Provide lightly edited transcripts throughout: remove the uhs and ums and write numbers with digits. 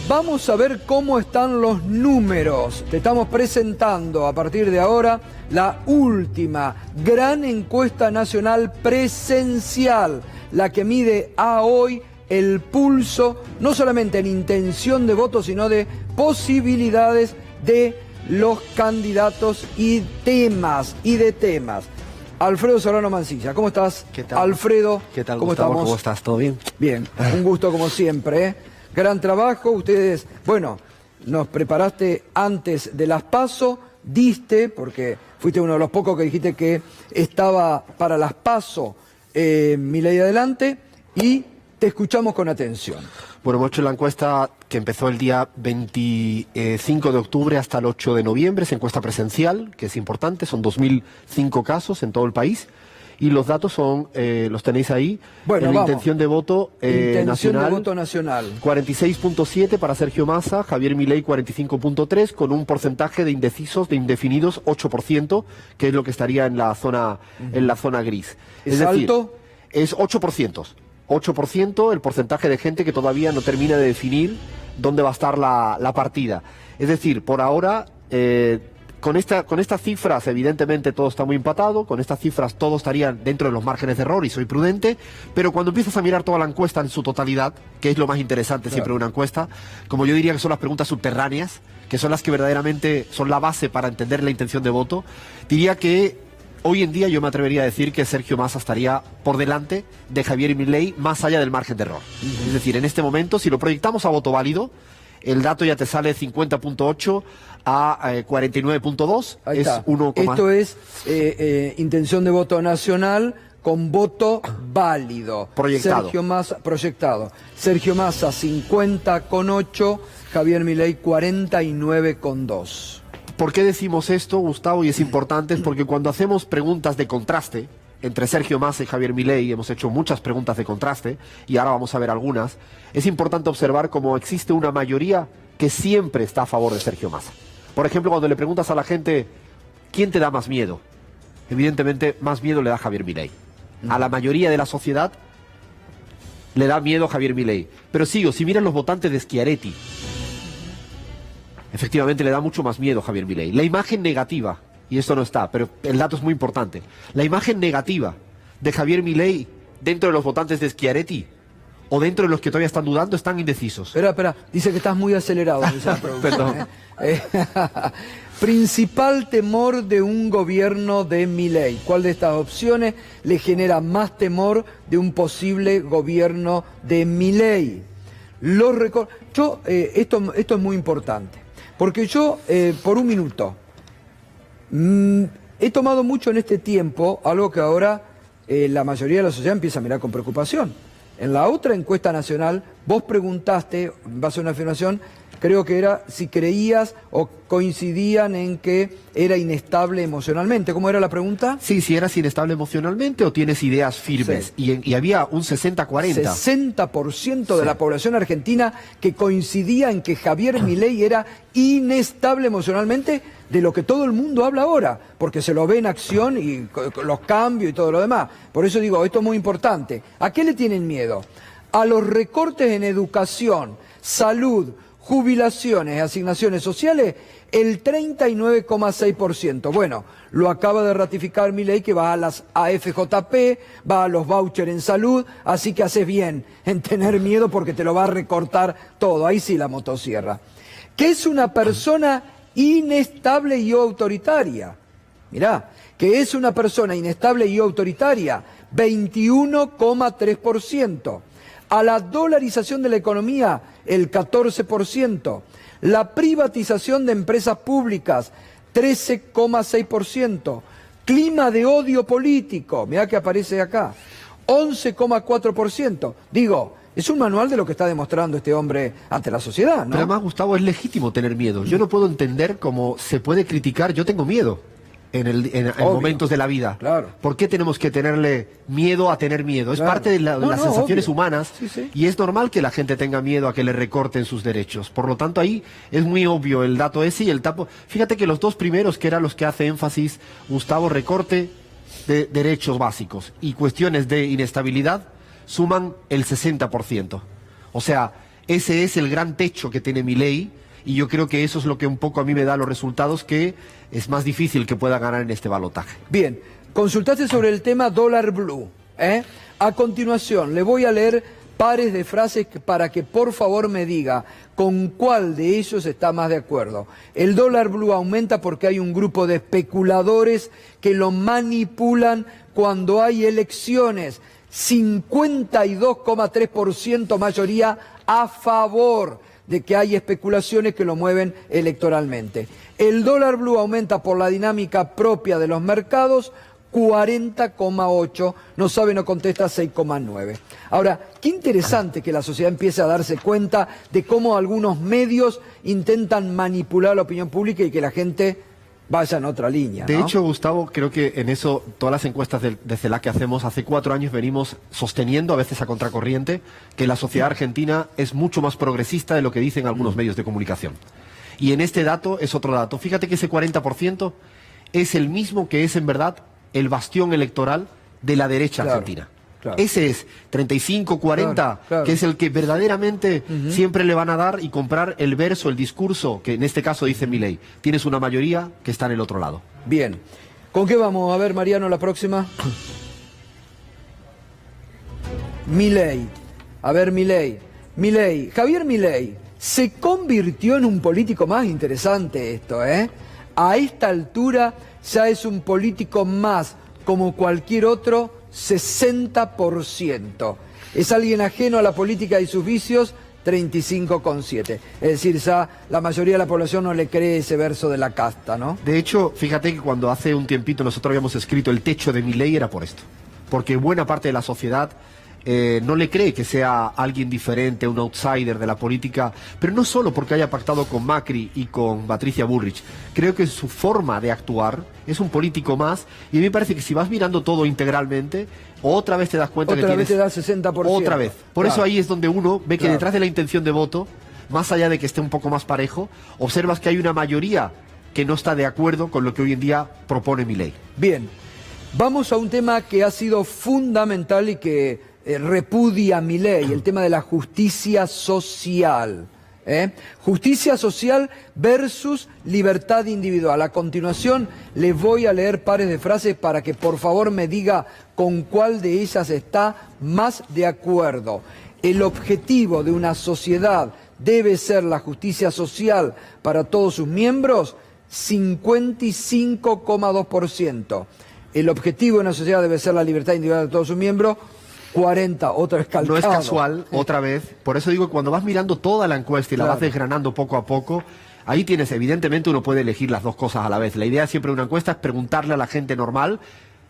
Vamos a ver cómo están los números. Te estamos presentando a partir de ahora la última gran encuesta nacional presencial, la que mide a hoy el pulso, no solamente en intención de voto, sino de posibilidades de los candidatos y temas, Alfredo Serrano Mancilla, ¿cómo estás? ¿Qué tal? Alfredo, ¿qué tal, ¿cómo Gustavo? estamos? ¿Cómo estás? ¿Todo bien? Bien, un gusto como siempre, ¿eh? Gran trabajo, ustedes, bueno, nos preparaste antes de las PASO, diste, porque fuiste uno de los pocos que dijiste que estaba para las PASO Milei adelante, y te escuchamos con atención. Bueno, hemos hecho la encuesta que empezó el día 25 de octubre hasta el 8 de noviembre, es encuesta presencial, que es importante, son 2005 casos en todo el país. Y los datos son, los tenéis ahí, bueno, en la intención de voto nacional. De voto nacional. 46.7 para Sergio Massa, Javier Milei 45.3, con un porcentaje de indecisos, de indefinidos 8%, que es lo que estaría en la zona gris. ¿Es alto? Es 8%. 8% el porcentaje de gente que todavía no termina de definir dónde va a estar la partida. Es decir, por ahora... Con estas cifras, evidentemente, todo está muy empatado. Con estas cifras, todo estaría dentro de los márgenes de error y soy prudente. Pero cuando empiezas a mirar toda la encuesta en su totalidad, que es lo más interesante siempre de una encuesta, como yo diría que son las preguntas subterráneas, que son las que verdaderamente son la base para entender la intención de voto, diría que hoy en día yo me atrevería a decir que Sergio Massa estaría por delante de Javier Milei más allá del margen de error. Es decir, en este momento, si lo proyectamos a voto válido, el dato ya te sale 50.8 a 49.2. Ahí está. Esto es intención de voto nacional con voto válido. Proyectado. Sergio Massa 50.8, Javier Milei 49.2. ¿Por qué decimos esto, Gustavo? Y es importante, es porque cuando hacemos preguntas de contraste entre Sergio Massa y Javier Milei, hemos hecho muchas preguntas de contraste, y ahora vamos a ver algunas, es importante observar cómo existe una mayoría que siempre está a favor de Sergio Massa. Por ejemplo, cuando le preguntas a la gente, ¿quién te da más miedo? Evidentemente, más miedo le da Javier Milei. A la mayoría de la sociedad le da miedo Javier Milei. Pero si miran los votantes de Schiaretti, efectivamente le da mucho más miedo Javier Milei. La imagen negativa, y esto no está, pero el dato es muy importante, la imagen negativa de Javier Milei dentro de los votantes de Schiaretti o dentro de los que todavía están dudando, están indecisos. Espera, dice que estás muy acelerado. Perdón. Principal temor de un gobierno de Milei. ¿Cuál de estas opciones le genera más temor de un posible gobierno de Milei? Esto es muy importante, porque yo, por un minuto, he tomado mucho en este tiempo algo que ahora la mayoría de la sociedad empieza a mirar con preocupación. En la otra encuesta nacional, vos preguntaste, en base a una afirmación, creo que era si creías o coincidían en que era inestable emocionalmente. ¿Cómo era la pregunta? Sí, si eras inestable emocionalmente o tienes ideas firmes. Sí. Y había un 60-40. 60% de la población argentina que coincidía en que Javier Milei era inestable emocionalmente, de lo que todo el mundo habla ahora, porque se lo ve en acción y los cambios y todo lo demás. Por eso digo, esto es muy importante. ¿A qué le tienen miedo? A los recortes en educación, salud, jubilaciones, asignaciones sociales, el 39,6%. Bueno, lo acaba de ratificar Milei, que va a las AFJP, va a los vouchers en salud, así que haces bien en tener miedo porque te lo va a recortar todo. Ahí sí la motosierra. ¿Qué es una persona inestable y autoritaria? Mirá, ¿qué es una persona inestable y autoritaria? 21,3%. A la dolarización de la economía, el 14%. La privatización de empresas públicas, 13,6%. Clima de odio político, mirá que aparece acá, 11,4%. Digo, es un manual de lo que está demostrando este hombre ante la sociedad, ¿no? Pero además, Gustavo, es legítimo tener miedo. Yo no puedo entender cómo se puede criticar. Yo tengo miedo en momentos de la vida. Claro. ¿Por qué tenemos que tenerle miedo a tener miedo? Es parte de las sensaciones humanas, sí. Y es normal que la gente tenga miedo a que le recorten sus derechos. Por lo tanto, ahí es muy obvio el dato ese y el tapo. Fíjate que los dos primeros, que eran los que hace énfasis Gustavo, recorte de derechos básicos y cuestiones de inestabilidad, suman el 60%. O sea, Ese es el gran techo que tiene Milei, y yo creo que eso es lo que un poco a mí me da los resultados, que es más difícil que pueda ganar en este balotaje. Bien, consultaste sobre el tema dólar blue, ¿eh? A continuación, le voy a leer pares de frases para que por favor me diga con cuál de ellos está más de acuerdo. El dólar blue aumenta porque hay un grupo de especuladores que lo manipulan cuando hay elecciones. 52,3% mayoría a favor de que hay especulaciones que lo mueven electoralmente. El dólar blue aumenta por la dinámica propia de los mercados, 40,8, no sabe, no contesta, 6,9. Ahora, qué interesante que la sociedad empiece a darse cuenta de cómo algunos medios intentan manipular la opinión pública y que la gente vaya en otra línea, ¿no? De hecho, Gustavo, creo que en eso, todas las encuestas de CELAC que hacemos, hace 4 años venimos sosteniendo, a veces a contracorriente, que la sociedad argentina es mucho más progresista de lo que dicen algunos medios de comunicación. Y en este dato es otro dato. Fíjate que ese 40% es el mismo que es en verdad el bastión electoral de la derecha argentina. Claro. Ese es 35, 40, claro. Que es el que verdaderamente siempre le van a dar y comprar el verso, el discurso, que en este caso dice Milei. Tienes una mayoría que está en el otro lado. Bien. ¿Con qué vamos? A ver, Mariano, la próxima. Milei. A ver, Milei. Milei. Javier Milei se convirtió en un político más. Interesante esto, ¿eh? A esta altura ya es un político más como cualquier otro, 60%. Es alguien ajeno a la política y sus vicios, 35,7. Es decir, ya la mayoría de la población no le cree ese verso de la casta, ¿no? De hecho, fíjate que cuando hace un tiempito nosotros habíamos escrito el techo de Milei era por esto. Porque buena parte de la sociedad no le cree que sea alguien diferente, un outsider de la política, pero no solo porque haya pactado con Macri y con Patricia Bullrich. Creo que su forma de actuar es un político más, y a mí me parece que si vas mirando todo integralmente, otra vez te das cuenta otra que vez tienes... te da 60%. Otra vez. Por claro. Eso ahí es donde uno ve que claro. Detrás de la intención de voto, más allá de que esté un poco más parejo, observas que hay una mayoría que no está de acuerdo con lo que hoy en día propone Milei. Bien, vamos a un tema que ha sido fundamental y que repudia Milei, el tema de la justicia social. Justicia social versus libertad individual. A continuación les voy a leer pares de frases para que por favor me diga con cuál de ellas está más de acuerdo. El objetivo de una sociedad debe ser la justicia social para todos sus miembros, 55,2%. El objetivo de una sociedad debe ser la libertad individual de todos sus miembros, 40, otra vez calcado. No es casual, otra vez. Por eso digo, cuando vas mirando toda la encuesta y la vas desgranando poco a poco, ahí tienes, evidentemente uno puede elegir las dos cosas a la vez. La idea siempre de una encuesta es preguntarle a la gente normal,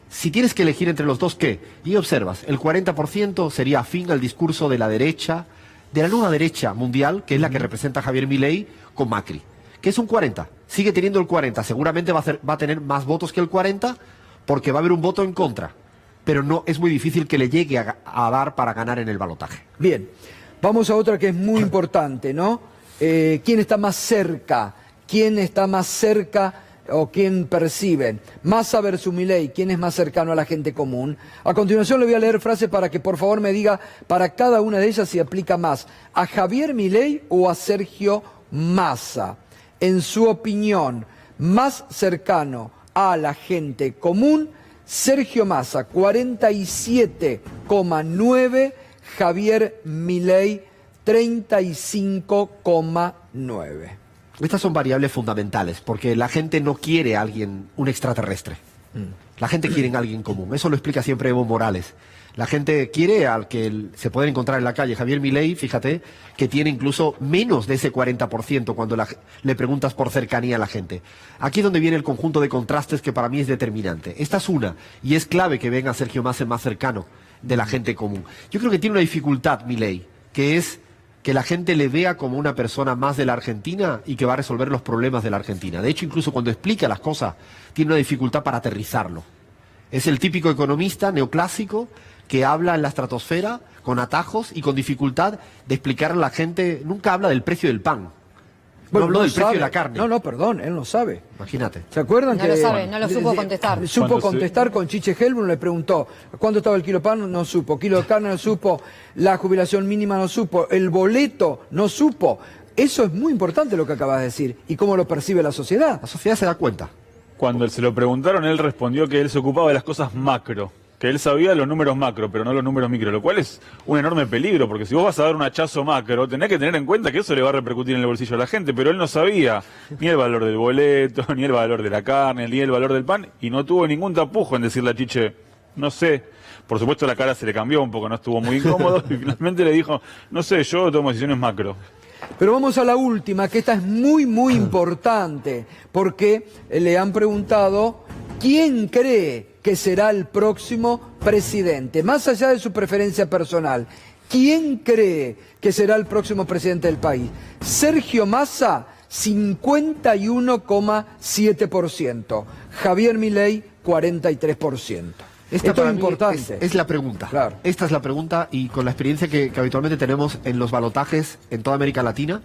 si tienes que elegir entre los dos, ¿qué? Y observas, el 40% sería afín al discurso de la derecha, de la nueva derecha mundial, que es la que representa Javier Milei con Macri, que es un 40. Sigue teniendo el 40, seguramente va a tener más votos que el 40, porque va a haber un voto en contra. Pero no es muy difícil que le llegue a dar para ganar en el balotaje. Bien, vamos a otra que es muy importante, ¿no? ¿Quién está más cerca? ¿Quién está más cerca o quién percibe? Massa versus Milei, ¿quién es más cercano a la gente común? A continuación le voy a leer frases para que por favor me diga para cada una de ellas si aplica más a Javier Milei o a Sergio Massa. En su opinión, más cercano a la gente común, Sergio Massa, 47,9, Javier Milei, 35,9. Estas son variables fundamentales, porque la gente no quiere a alguien, un extraterrestre. La gente quiere a alguien común. Eso lo explica siempre Evo Morales. La gente quiere al que se puede encontrar en la calle. Javier Milei, fíjate, que tiene incluso menos de ese 40% cuando le preguntas por cercanía a la gente. Aquí es donde viene el conjunto de contrastes que para mí es determinante. Esta es una, y es clave que venga Sergio Massa más cercano de la gente común. Yo creo que tiene una dificultad Milei, que es que la gente le vea como una persona más de la Argentina y que va a resolver los problemas de la Argentina. De hecho, incluso cuando explica las cosas, tiene una dificultad para aterrizarlo. Es el típico economista neoclásico que habla en la estratosfera con atajos y con dificultad de explicarle a la gente. Nunca habla del precio del pan. No habló del sabe. precio de la carne. No, perdón, él no sabe. Imagínate. ¿Se acuerdan No que lo sabe, no lo supo contestar. Supo Cuando contestar con Chiche Helblum, le preguntó cuánto estaba el kilo de pan, no supo, kilo de carne no supo, la jubilación mínima no supo, el boleto no supo. Eso es muy importante lo que acabas de decir y cómo lo percibe la sociedad. La sociedad se da cuenta. Cuando se lo preguntaron, él respondió que él se ocupaba de las cosas macro, que él sabía los números macro, pero no los números micro, lo cual es un enorme peligro, porque si vos vas a dar un hachazo macro, tenés que tener en cuenta que eso le va a repercutir en el bolsillo a la gente, pero él no sabía ni el valor del boleto, ni el valor de la carne, ni el valor del pan, y no tuvo ningún tapujo en decirle a Chiche, no sé. Por supuesto la cara se le cambió un poco, no estuvo muy incómodo, y finalmente le dijo, no sé, yo tomo decisiones macro. Pero vamos a la última, que esta es muy, muy importante, porque le han preguntado quién cree que será el próximo presidente, más allá de su preferencia personal. ¿Quién cree que será el próximo presidente del país? Sergio Massa, 51,7%. Javier Milei, 43%. Esta Esto para es mí importante. es la pregunta. Claro. Esta es la pregunta y con la experiencia que habitualmente tenemos en los balotajes en toda América Latina,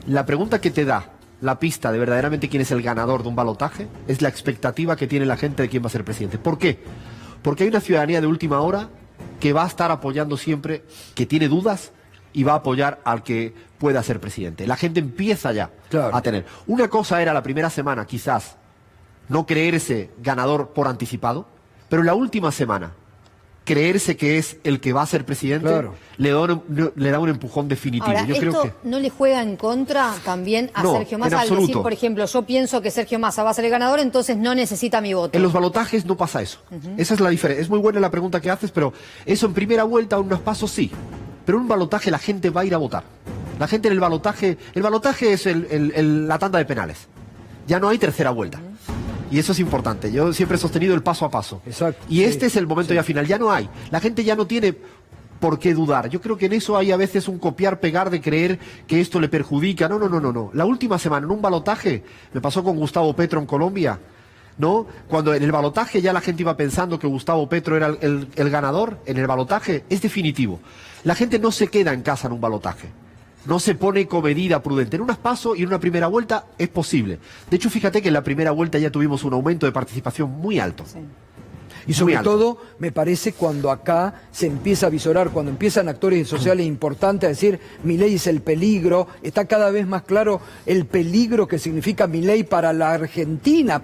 la pregunta que te da la pista de verdaderamente quién es el ganador de un balotaje es la expectativa que tiene la gente de quién va a ser presidente. ¿Por qué? Porque hay una ciudadanía de última hora que va a estar apoyando siempre, que tiene dudas y va a apoyar al que pueda ser presidente. La gente empieza ya Claro. a tener. Una cosa era la primera semana, quizás, no creerse ganador por anticipado, pero la última semana, creerse que es el que va a ser presidente, Claro. le da un empujón definitivo. Ahora, Yo ¿esto creo que no le juega en contra también a No, Sergio en Massa al absoluto. decir, por ejemplo, yo pienso que Sergio Massa va a ser el ganador, entonces no necesita mi voto? en los balotajes no pasa eso. Esa es la diferencia. Es muy buena la pregunta que haces, pero eso en primera vuelta, unos pasos sí. Pero en un balotaje la gente va a ir a votar. La gente en el balotaje es la tanda de penales. Ya no hay tercera vuelta. Y eso es importante. Yo siempre he sostenido el paso a paso. Exacto, Y sí, este es el momento ya final. Ya no hay. La gente ya no tiene por qué dudar. Yo creo que en eso hay a veces un copiar-pegar de creer que esto le perjudica. No. La última semana en un balotaje, me pasó con Gustavo Petro en Colombia, ¿no? Cuando en el balotaje ya la gente iba pensando que Gustavo Petro era el ganador, en el balotaje es definitivo. La gente no se queda en casa en un balotaje. No se pone con medida prudente. En unas pasos y en una primera vuelta es posible. De hecho, fíjate que en la primera vuelta ya tuvimos un aumento de participación muy alto. Sí. Y sobre Muy alto. todo, me parece cuando acá se empieza a visorar, cuando empiezan actores sociales importantes a decir Milei es el peligro, está cada vez más claro el peligro que significa Milei para la Argentina,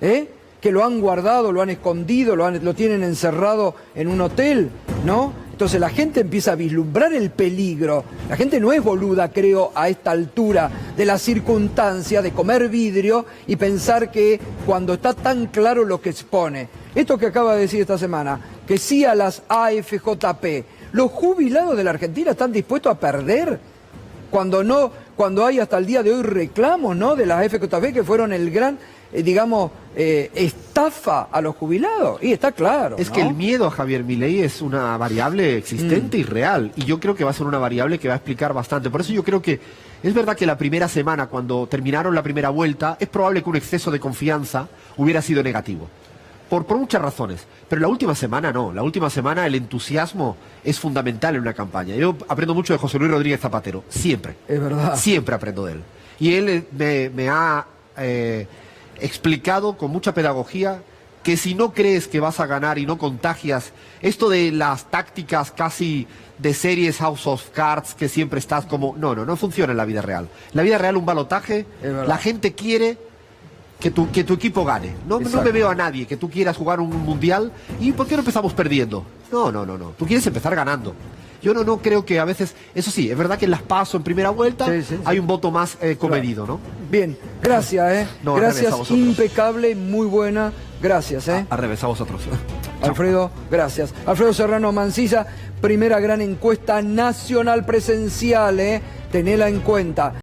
¿eh? Que lo han guardado, lo han escondido, lo tienen encerrado en un hotel, ¿no? Entonces la gente empieza a vislumbrar el peligro. La gente no es boluda, creo, a esta altura de la circunstancia de comer vidrio y pensar que cuando está tan claro lo que expone. Esto que acaba de decir esta semana, que sí a las AFJP, los jubilados de la Argentina están dispuestos a perder cuando hay hasta el día de hoy reclamos, ¿no?, de las AFJP que fueron el gran, estafa a los jubilados. Y está claro, Es ¿no? que el miedo a Javier Milei es una variable existente y real. Y yo creo que va a ser una variable que va a explicar bastante. Por eso yo creo que es verdad que la primera semana, cuando terminaron la primera vuelta, es probable que un exceso de confianza hubiera sido negativo. Por muchas razones. Pero la última semana no. La última semana el entusiasmo es fundamental en una campaña. Yo aprendo mucho de José Luis Rodríguez Zapatero. Siempre. Es verdad. Siempre aprendo de él. Y él me ha explicado con mucha pedagogía que si no crees que vas a ganar y no contagias, esto de las tácticas casi de series House of Cards, que siempre estás como... No funciona en la vida real. En la vida real un balotaje, Es verdad. la gente quiere que tu equipo gane. No Exacto. me veo a nadie que tú quieras jugar un mundial y ¿por qué no empezamos perdiendo? No. Tú quieres empezar ganando. Yo no creo que a veces... Eso sí, es verdad que en las PASO en primera vuelta Sí. hay un voto más comedido, ¿no? Bien, gracias, ¿eh? No, al revés, a Gracias, vosotros. impecable, muy buena. Gracias, ¿eh? Al revés, a vosotros. Alfredo, gracias. Alfredo Serrano Mancilla, primera gran encuesta nacional presencial, ¿eh? Tenela en cuenta.